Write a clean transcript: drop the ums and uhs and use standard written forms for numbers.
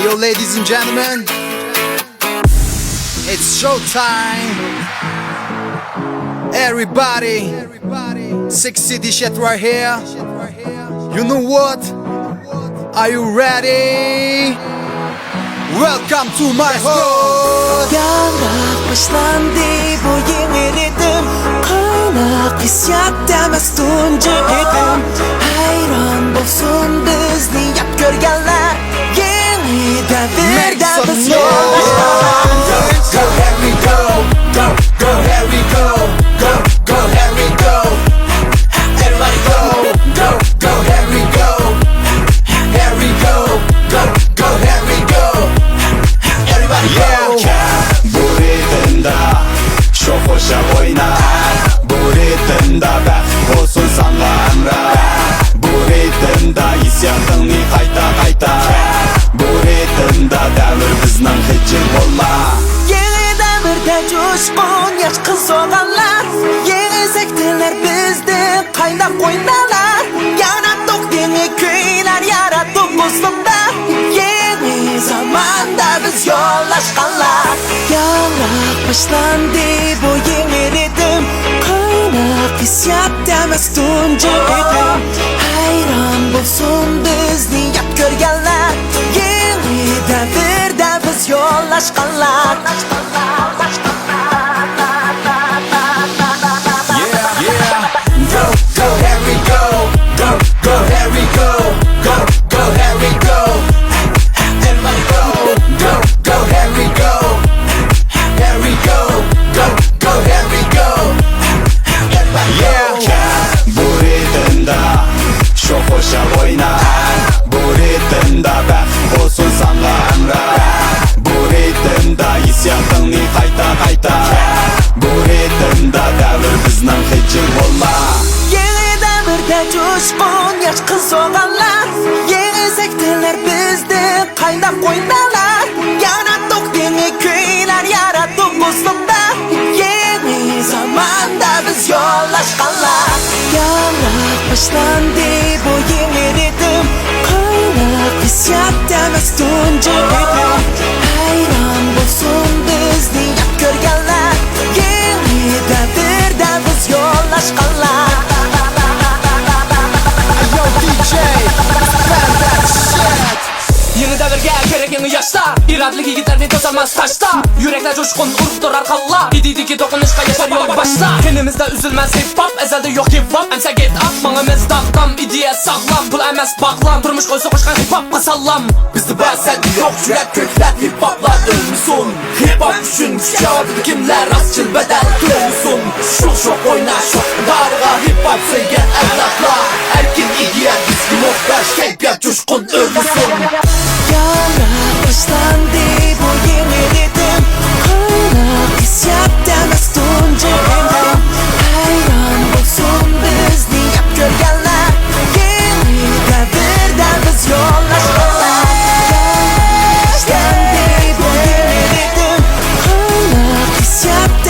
Yo, ladies and gentlemen, it's showtime. Everybody, Six City shit right here. You know what? Are you ready? Welcome to my hood. Yarak başlandı bu yeni ritim. Kaynak hissiyat demez tuncu edim. Hayran bulsun bizni yap görgenler. Yeni devirde biz yollaşmalar. Go, here we go. Go, here we go. Go, here we go. Everybody go, here we go. Here we go, here we go. Everybody go. Bu ritimda çok hoşa oynar. Bu ritimda bəxt olsun sana əmrə. Bu ritimda hissiyatını qayta. Bu ritimda dəvr bizdən hicim olma. Yeni devirde coşkun yaş kız olanlar. Yeni sektirler bizde kaynak oynalar. Yarattık yeni köyler yarattık Müslüm'de. Yeni zamanda biz yollaşkanlar. Yarak başlandı bu yeni ritim. Kaynak hissiyat demez tuncu edim. Hayran bulsun bizni yap görgenler. Yeni devirde biz yollaşkanlar. Go, here we go. Go, here we go. Go, here we go. Everybody go, here we go. Here we go. Go, here we go. Everybody go. Bu ritimda çok hoşa oynar. Bu ritimda bəxt olsun sana əmrə. Bu ritimda hissiyatını qayta. Bu ritimda dəvr bizdən hicim olma. Yeni devirde coşkun yaş kız olanlar. Yeni sektirler bizde kaynak oynalar. Yarattık yeni köyler yarattık Müslüm'de. Yeni zamanda biz yollaşkanlar. Yarak başlandı bu yeni ritim. Kaynak hissiyat demez tuncu edim. Hayran bulsun bizni yap görgenler. Yeni devirde biz yollaşkanlar. Yo, DJ, spam that shit. Yeni devirge gerek yeni yaşlar. İradlı yiğitlerini tozalmaz taşta. Yürekler coşkun urup durar kalla. İdidiki dokunuşka yaşar yol başla. Tenimizde üzülmez hip hop. Ezelde yok hip hop. Emse get up. Manımız dağıtam. İdiye sağlam. Pul emez bağlam. Durmuş gözü koşkan hip hop masallam. Bizde bazen yok yürek kökler. Hip hoplar ölmüşsün. Hip hop üçün kağıdı kimler rastçıl bedel durmuşsun. Şok oyna şok darığa. Hip hop sevgen evlatlar. Erkin iyiye bizgi muhtaç. Keyfiyat coşkun ölmüşsün. Yarak başlandı bu yeni ritim. Kaynak hissiyat demez tuncu edim. Hayran bulsun bizni yap görgenler. Yeni devirde biz yollaşkanlar. Başlandı bu yeni ritim. Kaynak hissiyat